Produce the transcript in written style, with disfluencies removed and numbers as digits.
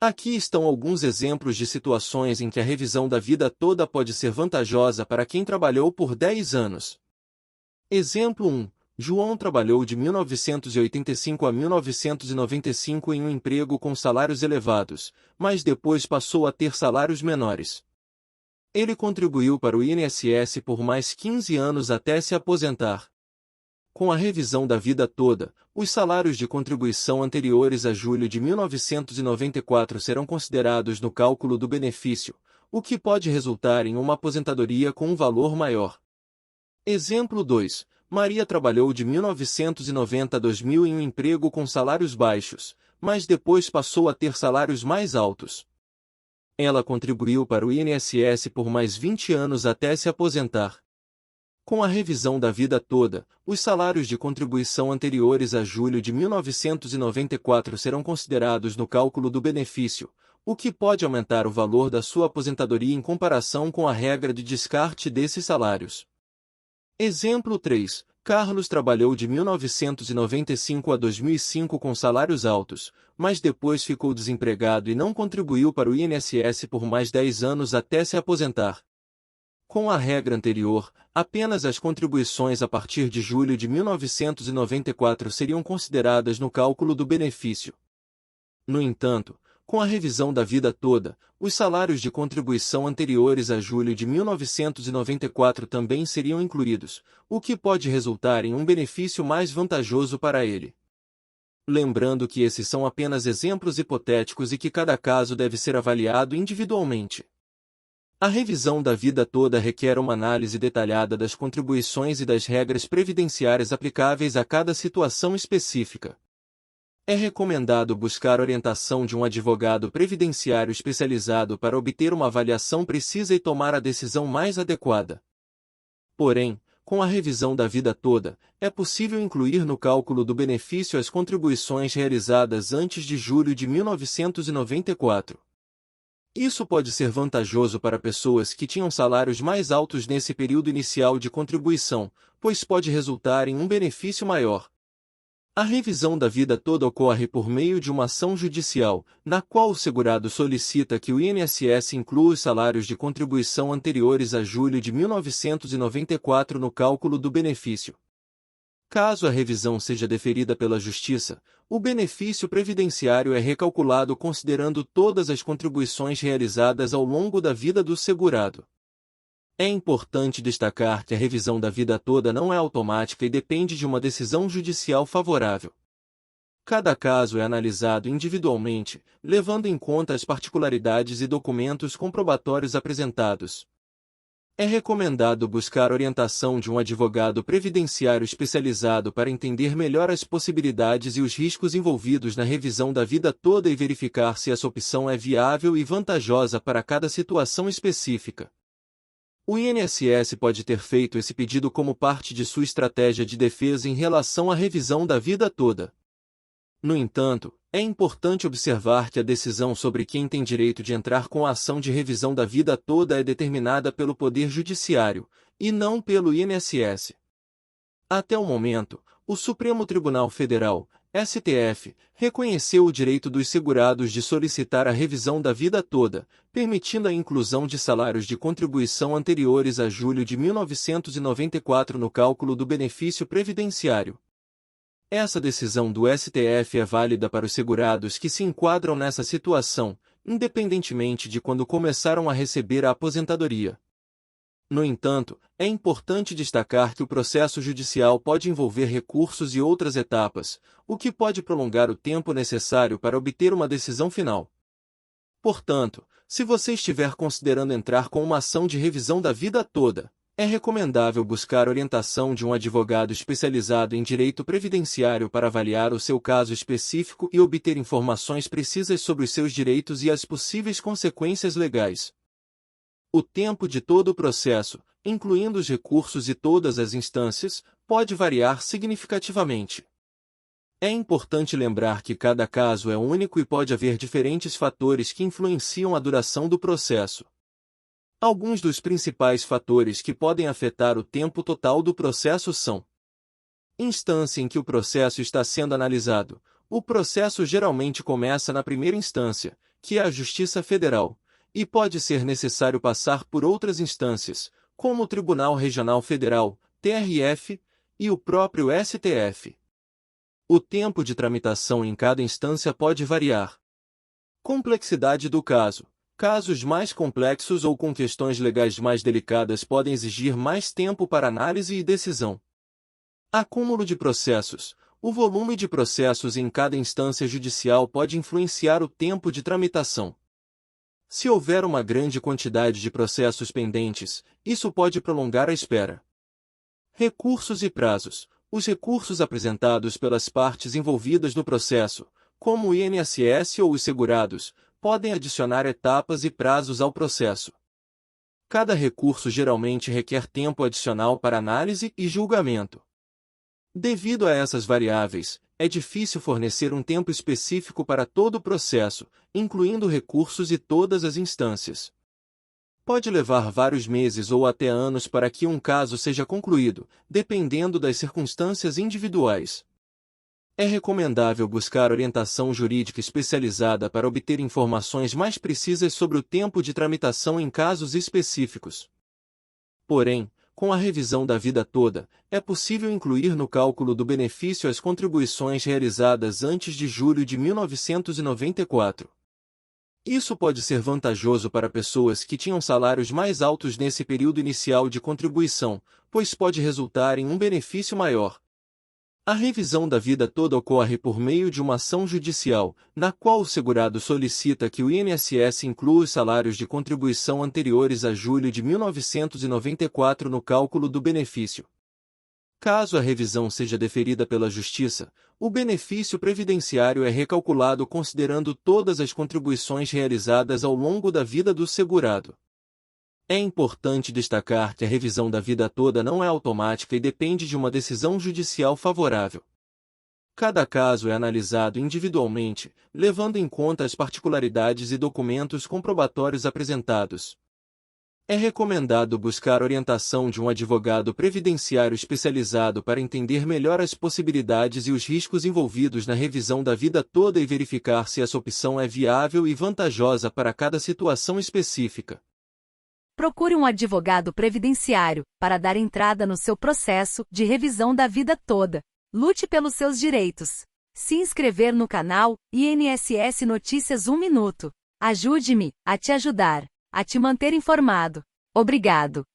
Aqui estão alguns exemplos de situações em que a revisão da vida toda pode ser vantajosa para quem trabalhou por 10 anos. Exemplo 1. João trabalhou de 1985 a 1995 em um emprego com salários elevados, mas depois passou a ter salários menores. Ele contribuiu para o INSS por mais 15 anos até se aposentar. Com a revisão da vida toda, os salários de contribuição anteriores a julho de 1994 serão considerados no cálculo do benefício, o que pode resultar em uma aposentadoria com um valor maior. Exemplo 2. Maria trabalhou de 1990 a 2000 em um emprego com salários baixos, mas depois passou a ter salários mais altos. Ela contribuiu para o INSS por mais 20 anos até se aposentar. Com a revisão da vida toda, os salários de contribuição anteriores a julho de 1994 serão considerados no cálculo do benefício, o que pode aumentar o valor da sua aposentadoria em comparação com a regra de descarte desses salários. Exemplo 3. Carlos trabalhou de 1995 a 2005 com salários altos, mas depois ficou desempregado e não contribuiu para o INSS por mais 10 anos até se aposentar. Com a regra anterior, apenas as contribuições a partir de julho de 1994 seriam consideradas no cálculo do benefício. No entanto, com a revisão da vida toda, os salários de contribuição anteriores a julho de 1994 também seriam incluídos, o que pode resultar em um benefício mais vantajoso para ele. Lembrando que esses são apenas exemplos hipotéticos e que cada caso deve ser avaliado individualmente. A revisão da vida toda requer uma análise detalhada das contribuições e das regras previdenciárias aplicáveis a cada situação específica. É recomendado buscar orientação de um advogado previdenciário especializado para obter uma avaliação precisa e tomar a decisão mais adequada. Porém, com a revisão da vida toda, é possível incluir no cálculo do benefício as contribuições realizadas antes de julho de 1994. Isso pode ser vantajoso para pessoas que tinham salários mais altos nesse período inicial de contribuição, pois pode resultar em um benefício maior. A revisão da vida toda ocorre por meio de uma ação judicial, na qual o segurado solicita que o INSS inclua os salários de contribuição anteriores a julho de 1994 no cálculo do benefício. Caso a revisão seja deferida pela Justiça, o benefício previdenciário é recalculado considerando todas as contribuições realizadas ao longo da vida do segurado. É importante destacar que a revisão da vida toda não é automática e depende de uma decisão judicial favorável. Cada caso é analisado individualmente, levando em conta as particularidades e documentos comprobatórios apresentados. É recomendado buscar orientação de um advogado previdenciário especializado para entender melhor as possibilidades e os riscos envolvidos na revisão da vida toda e verificar se essa opção é viável e vantajosa para cada situação específica. O INSS pode ter feito esse pedido como parte de sua estratégia de defesa em relação à revisão da vida toda. No entanto, é importante observar que a decisão sobre quem tem direito de entrar com a ação de revisão da vida toda é determinada pelo Poder Judiciário, e não pelo INSS. Até o momento, o Supremo Tribunal Federal, STF, reconheceu o direito dos segurados de solicitar a revisão da vida toda, permitindo a inclusão de salários de contribuição anteriores a julho de 1994 no cálculo do benefício previdenciário. Essa decisão do STF é válida para os segurados que se enquadram nessa situação, independentemente de quando começaram a receber a aposentadoria. No entanto, é importante destacar que o processo judicial pode envolver recursos e outras etapas, o que pode prolongar o tempo necessário para obter uma decisão final. Portanto, se você estiver considerando entrar com uma ação de revisão da vida toda, é recomendável buscar orientação de um advogado especializado em direito previdenciário para avaliar o seu caso específico e obter informações precisas sobre os seus direitos e as possíveis consequências legais. O tempo de todo o processo, incluindo os recursos e todas as instâncias, pode variar significativamente. É importante lembrar que cada caso é único e pode haver diferentes fatores que influenciam a duração do processo. Alguns dos principais fatores que podem afetar o tempo total do processo são: instância em que o processo está sendo analisado. O processo geralmente começa na primeira instância, que é a Justiça Federal, e pode ser necessário passar por outras instâncias, como o Tribunal Regional Federal, TRF, e o próprio STF. O tempo de tramitação em cada instância pode variar. Complexidade do caso. Casos mais complexos ou com questões legais mais delicadas podem exigir mais tempo para análise e decisão. Acúmulo de processos. O volume de processos em cada instância judicial pode influenciar o tempo de tramitação. Se houver uma grande quantidade de processos pendentes, isso pode prolongar a espera. Recursos e prazos. Os recursos apresentados pelas partes envolvidas no processo, como o INSS ou os segurados, podem adicionar etapas e prazos ao processo. Cada recurso geralmente requer tempo adicional para análise e julgamento. Devido a essas variáveis, é difícil fornecer um tempo específico para todo o processo, incluindo recursos e todas as instâncias. Pode levar vários meses ou até anos para que um caso seja concluído, dependendo das circunstâncias individuais. É recomendável buscar orientação jurídica especializada para obter informações mais precisas sobre o tempo de tramitação em casos específicos. Porém, com a revisão da vida toda, é possível incluir no cálculo do benefício as contribuições realizadas antes de julho de 1994. Isso pode ser vantajoso para pessoas que tinham salários mais altos nesse período inicial de contribuição, pois pode resultar em um benefício maior. A revisão da vida toda ocorre por meio de uma ação judicial, na qual o segurado solicita que o INSS inclua os salários de contribuição anteriores a julho de 1994 no cálculo do benefício. Caso a revisão seja deferida pela Justiça, o benefício previdenciário é recalculado considerando todas as contribuições realizadas ao longo da vida do segurado. É importante destacar que a revisão da vida toda não é automática e depende de uma decisão judicial favorável. Cada caso é analisado individualmente, levando em conta as particularidades e documentos comprobatórios apresentados. É recomendado buscar orientação de um advogado previdenciário especializado para entender melhor as possibilidades e os riscos envolvidos na revisão da vida toda e verificar se essa opção é viável e vantajosa para cada situação específica. Procure um advogado previdenciário para dar entrada no seu processo de revisão da vida toda. Lute pelos seus direitos. Se inscrever no canal INSS Notícias 1 Minuto. Ajude-me a te ajudar, a te manter informado. Obrigado.